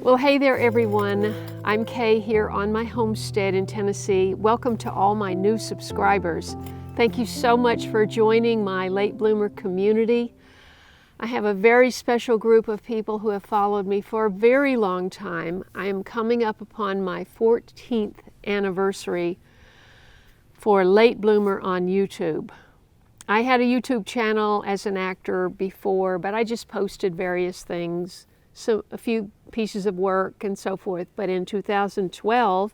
Well, hey there everyone. I'm Kaye here on my homestead in Tennessee. Welcome to all my new subscribers. Thank you so much for joining my late bloomer community. I have a very special group of people who have followed me for a very long time. I am coming up upon my 14th anniversary for late bloomer on YouTube. I had a YouTube channel as an actor before, but I just posted various things, so a few pieces of work and so forth. But in 2012,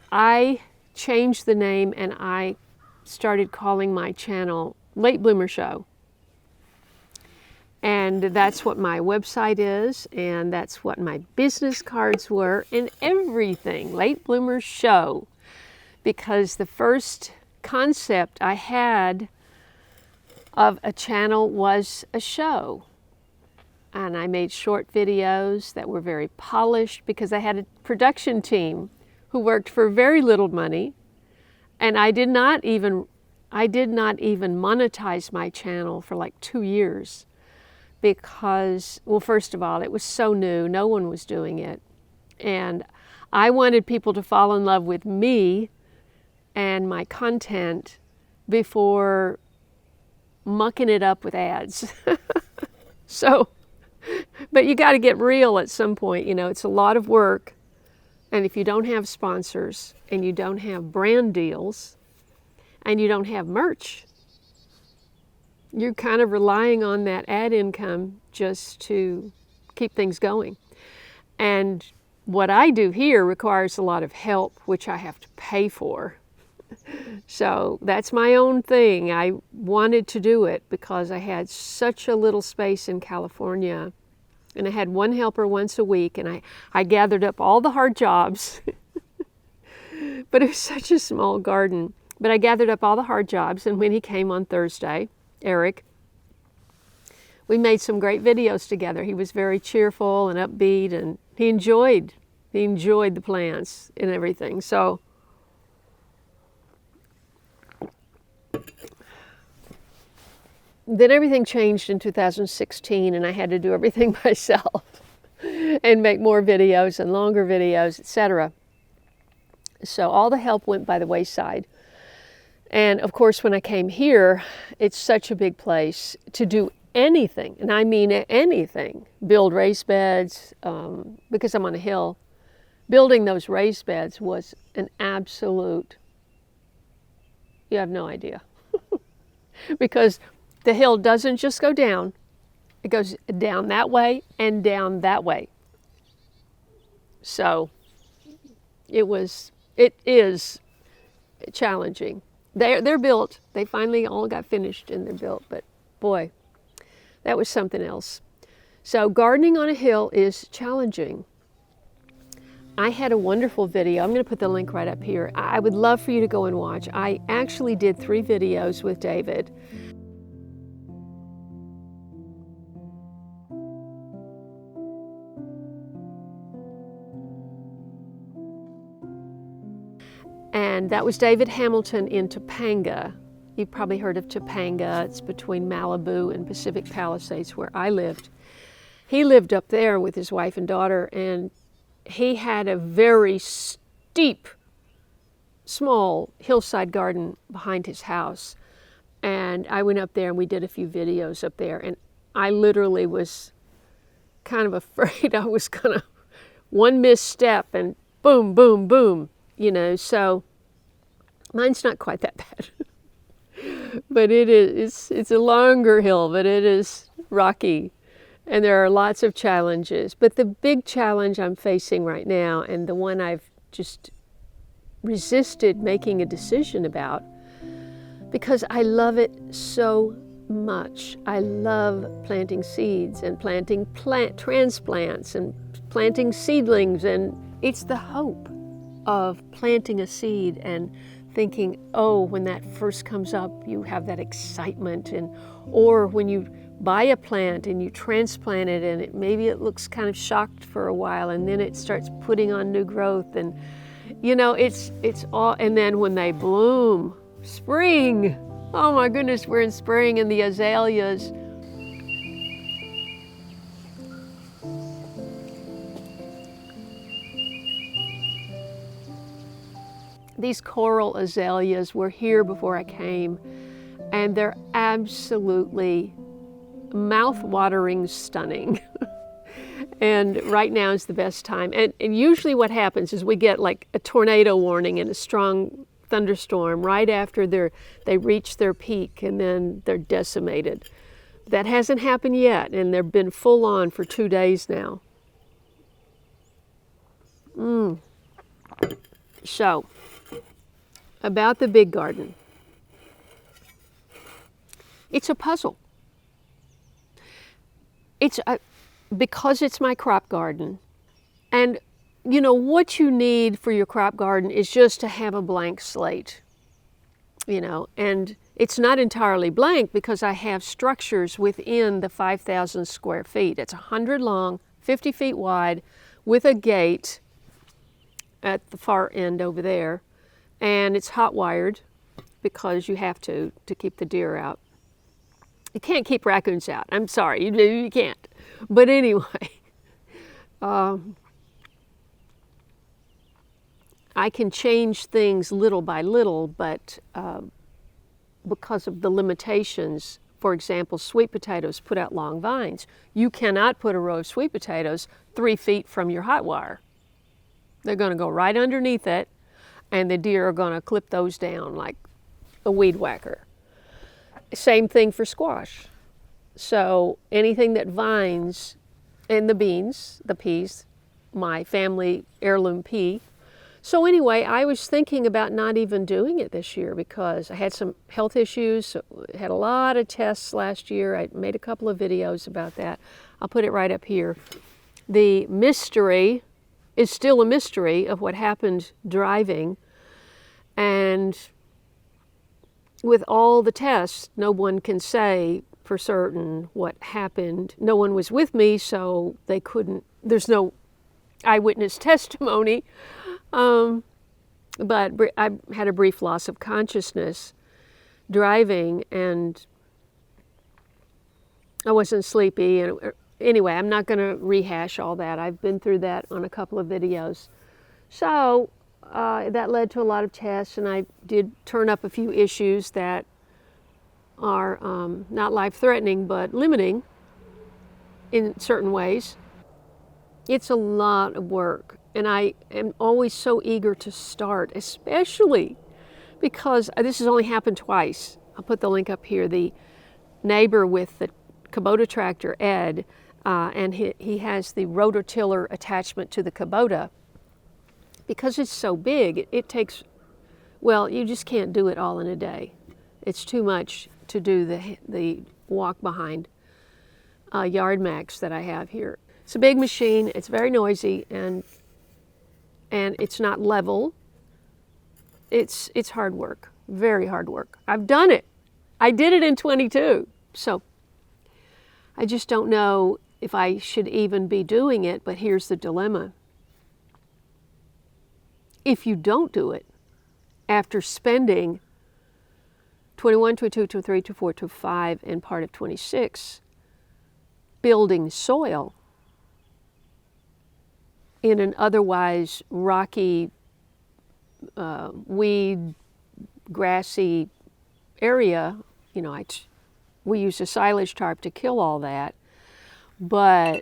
I changed the name and I started calling my channel Late Bloomer Show. And that's what my website is, and that's what my business cards were, and everything, Late Bloomer Show. Because the first concept I had of a channel was a show. And I made short videos that were very polished because I had a production team who worked for very little money. And I did not even monetize my channel for like 2 years because, well, first of all, it was so new, no one was doing it. And I wanted people to fall in love with me and my content before mucking it up with ads. But you got to get real at some point. You know, it's a lot of work. And if you don't have sponsors and you don't have brand deals and you don't have merch, you're kind of relying on that ad income just to keep things going. And what I do here requires a lot of help, which I have to pay for. So that's my own thing. I wanted to do it because I had such a little space in California. And I had one helper once a week, and I gathered up all the hard jobs. But it was such a small garden. But I gathered up all the hard jobs, and when he came on Thursday, Eric, we made some great videos together. He was very cheerful and upbeat, and he enjoyed the plants and everything. So then everything changed in 2016, and I had to do everything myself and make more videos and longer videos, etc. So all the help went by the wayside. And of course, when I came here, it's such a big place to do anything, and I mean anything. Build raised beds, because I'm on a hill. Building those raised beds was an absolute, you have no idea. Because the hill doesn't just go down, it goes down that way and down that way. So it is challenging. They're built. They finally all got finished and they're built, but boy, that was something else. So gardening on a hill is challenging. I had a wonderful video. I'm going to put the link right up here. I would love for you to go and watch. I actually did 3 videos with David. And that was David Hamilton in Topanga. You've probably heard of Topanga. It's between Malibu and Pacific Palisades, where I lived. He lived up there with his wife and daughter, and he had a very steep, small hillside garden behind his house. And I went up there and we did a few videos up there, and I literally was kind of afraid I was gonna, one misstep and boom, boom, boom, you know. So mine's not quite that bad. But it's a longer hill, but it is rocky. And there are lots of challenges. But the big challenge I'm facing right now, and the one I've just resisted making a decision about, because I love it so much. I love planting seeds and planting transplants and planting seedlings. And it's the hope of planting a seed and thinking, oh, when that first comes up, you have that excitement. Or when you buy a plant and you transplant it, and maybe it looks kind of shocked for a while, and then it starts putting on new growth, and you know, it's all. And then when they bloom, spring, oh my goodness, we're in spring, and the azaleas These coral azaleas were here before I came, and they're absolutely mouth-watering stunning. And right now is the best time. And usually what happens is we get like a tornado warning and a strong thunderstorm right after they reach their peak, and then they're decimated. That hasn't happened yet, and they've been full on for 2 days now. So, about the big garden. It's a puzzle. Because it's my crop garden, and you know what you need for your crop garden is just to have a blank slate, you know, and it's not entirely blank because I have structures within the 5,000 square feet. It's 100 long, 50 feet wide, with a gate at the far end over there, and it's hot wired because you have to keep the deer out. You can't keep raccoons out. I'm sorry, you can't. But anyway, I can change things little by little, but because of the limitations, for example, sweet potatoes put out long vines. You cannot put a row of sweet potatoes 3 feet from your hot wire. They're going to go right underneath it, and the deer are going to clip those down like a weed whacker. Same thing for squash. So anything that vines, and the beans, the peas, my family heirloom pea. So anyway, I was thinking about not even doing it this year because I had some health issues, had a lot of tests last year. I made a couple of videos about that. I'll put it right up here. The mystery is still a mystery of what happened driving, and with all the tests, no one can say for certain what happened. No one was with me, so they couldn't, there's no eyewitness testimony. But I had a brief loss of consciousness driving, and I wasn't sleepy. And anyway, I'm not going to rehash all that. I've been through that on a couple of videos. So that led to a lot of tests, and I did turn up a few issues that are not life-threatening, but limiting in certain ways. It's a lot of work, and I am always so eager to start, especially because this has only happened twice. I'll put the link up here. The neighbor with the Kubota tractor, Ed, and he has the rototiller attachment to the Kubota. Because it's so big, it takes, well, you just can't do it all in a day. It's too much to do the walk behind yard max that I have here. It's a big machine, it's very noisy, and it's not level. It's hard work, very hard work. I've done it. I did it in 22. So I just don't know if I should even be doing it, but here's the dilemma. If you don't do it, after spending 21, 22, 23, 24, 25, and part of 26 building soil in an otherwise rocky, weed, grassy area, you know, we use a silage tarp to kill all that, but,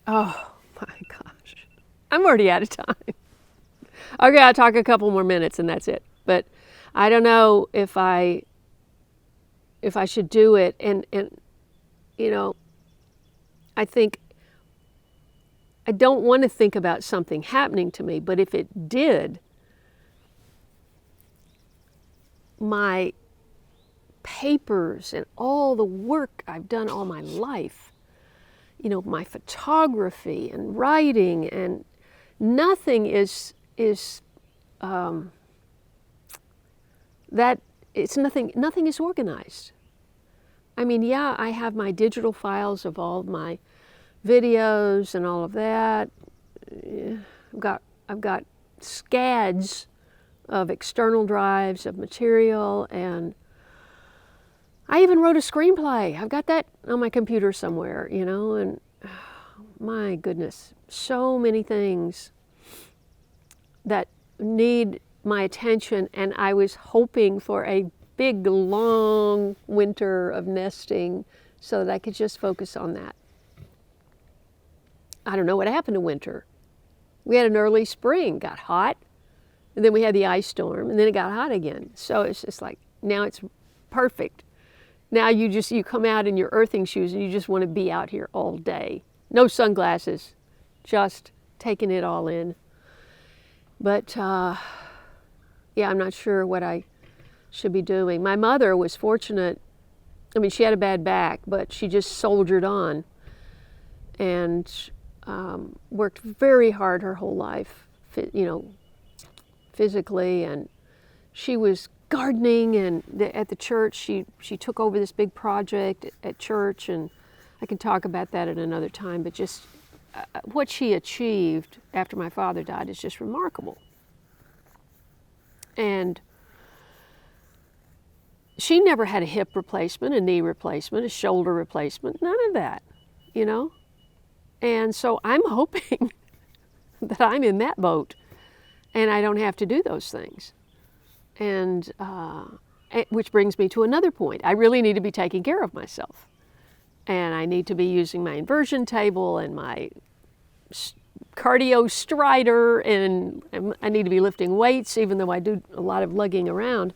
oh my gosh, I'm already out of time. Okay, I'll talk a couple more minutes and that's it. But I don't know if I should do it, and you know, I think I don't want to think about something happening to me, but if it did, my papers and all the work I've done all my life, you know, my photography and writing, and nothing is nothing is organized. I mean, yeah, I have my digital files of all of my videos and all of that. I've got scads of external drives of material, and I even wrote a screenplay. I've got that on my computer somewhere, you know, and my goodness, so many things that need my attention, and I was hoping for a big, long winter of nesting so that I could just focus on that. I don't know what happened to winter. We had an early spring, got hot, and then we had the ice storm, and then it got hot again. So it's just like, now it's perfect. Now you come out in your earthing shoes and you just want to be out here all day. No sunglasses, just taking it all in. But yeah, I'm not sure what I should be doing. My mother was fortunate. I mean, she had a bad back, but she just soldiered on and worked very hard her whole life, physically. And she was gardening, and at the church, she took over this big project at church, and I can talk about that at another time, but just what she achieved after my father died is just remarkable. And she never had a hip replacement, a knee replacement, a shoulder replacement, none of that, And so I'm hoping that I'm in that boat and I don't have to do those things. And which brings me to another point. I really need to be taking care of myself. And I need to be using my inversion table and my cardio strider, and I need to be lifting weights, even though I do a lot of lugging around.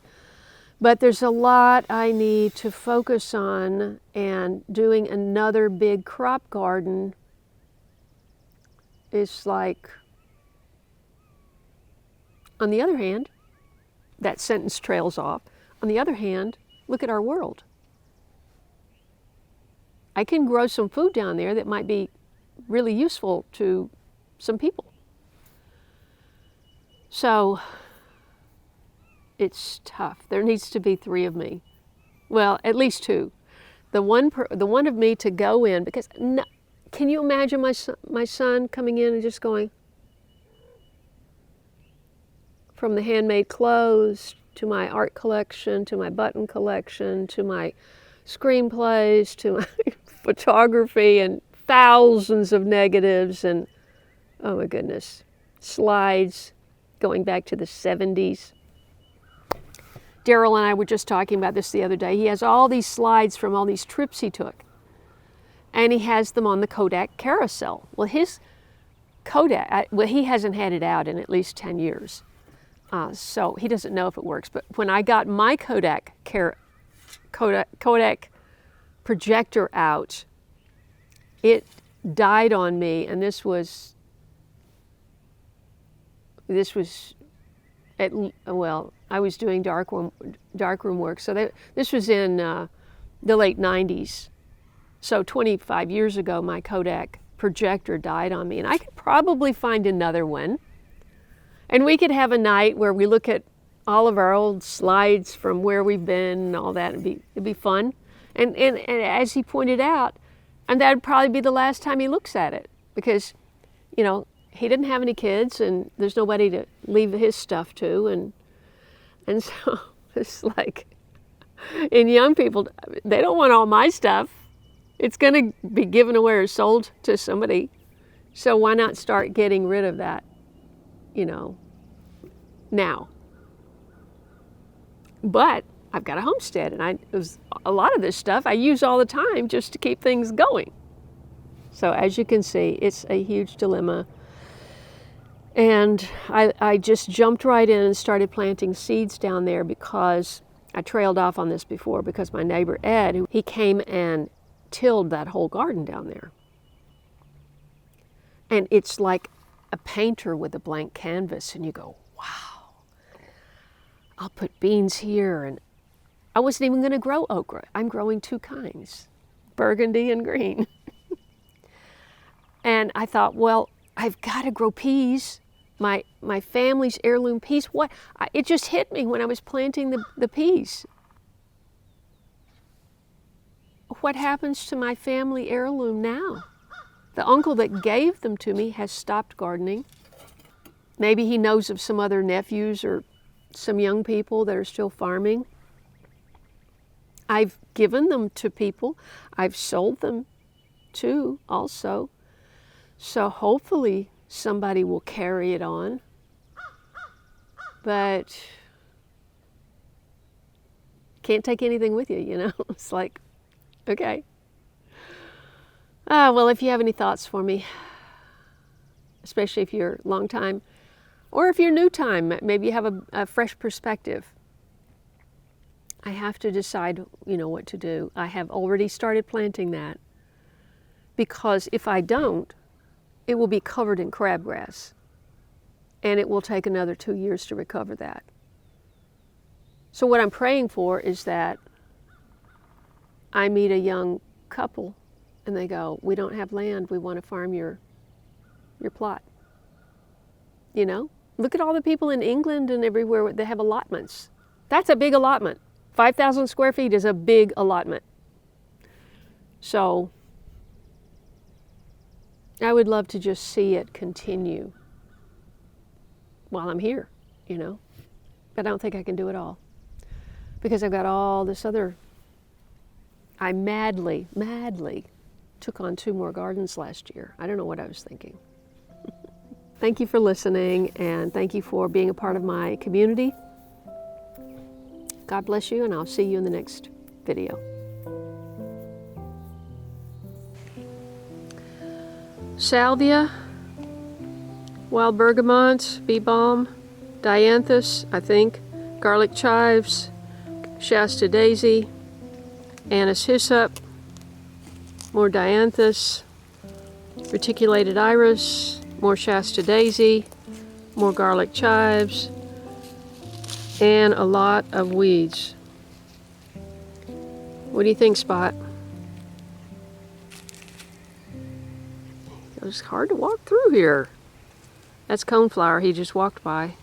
But there's a lot I need to focus on, and doing another big crop garden is like, on the other hand, that sentence trails off. On the other hand, look at our world. I can grow some food down there that might be really useful to some people. So it's tough. There needs to be 3 of me. Well, at least 2. The one of me to go in, because can you imagine my son coming in and just going, from the handmade clothes to my art collection, to my button collection, to my screenplays, to my photography, and thousands of negatives, and oh my goodness, slides going back to the 70s. Daryl and I were just talking about this the other day. He has all these slides from all these trips he took, and he has them on the Kodak carousel. Well, his Kodak, he hasn't had it out in at least 10 years. So he doesn't know if it works. But when I got my Kodak projector out, it died on me, and this was I was doing darkroom work. So this was in the late 90s. So 25 years ago, my Kodak projector died on me, and I could probably find another one. And we could have a night where we look at all of our old slides from where we've been and all that. It'd be fun. And as he pointed out, and that'd probably be the last time he looks at it, because, he didn't have any kids, and there's nobody to leave his stuff to, and so it's like, and young people, they don't want all my stuff. It's going to be given away or sold to somebody. So why not start getting rid of that, now? But I've got a homestead, and a lot of this stuff I use all the time just to keep things going. So as you can see, it's a huge dilemma. And I just jumped right in and started planting seeds down there, because I trailed off on this before, because my neighbor Ed, he came and tilled that whole garden down there. And it's like a painter with a blank canvas, and you go, wow, I'll put beans here. And I wasn't even going to grow okra. I'm growing 2 kinds, burgundy and green. And I thought, well, I've got to grow peas, my family's heirloom peas. It just hit me when I was planting the peas. What happens to my family heirloom now? The uncle that gave them to me has stopped gardening. Maybe he knows of some other nephews or some young people that are still farming. I've given them to people. I've sold them too also. So hopefully somebody will carry it on. but can't take anything with you, you know? It's like, okay. Well, if you have any thoughts for me, especially if you're long time, or if you're new time, maybe you have a fresh perspective. I have to decide, you know, what to do. I have already started planting that, because if I don't, it will be covered in crabgrass, and it will take another 2 years to recover that. So what I'm praying for is that I meet a young couple and they go, we don't have land, we want to farm your plot. You know, look at all the people in England and everywhere, they have allotments. That's a big allotment. 5,000 square feet is a big allotment. So I would love to just see it continue while I'm here, you know, but I don't think I can do it all, because I've got all this other, I madly took on 2 more gardens last year. I don't know what I was thinking. Thank you for listening, and thank you for being a part of my community. God bless you, and I'll see you in the next video. Salvia, wild bergamot, bee balm, dianthus, I think, garlic chives, Shasta daisy, anise hyssop, more dianthus, reticulated iris, more Shasta daisy, more garlic chives, and a lot of weeds. What do you think, Spot? It's hard to walk through here. That's coneflower, he just walked by.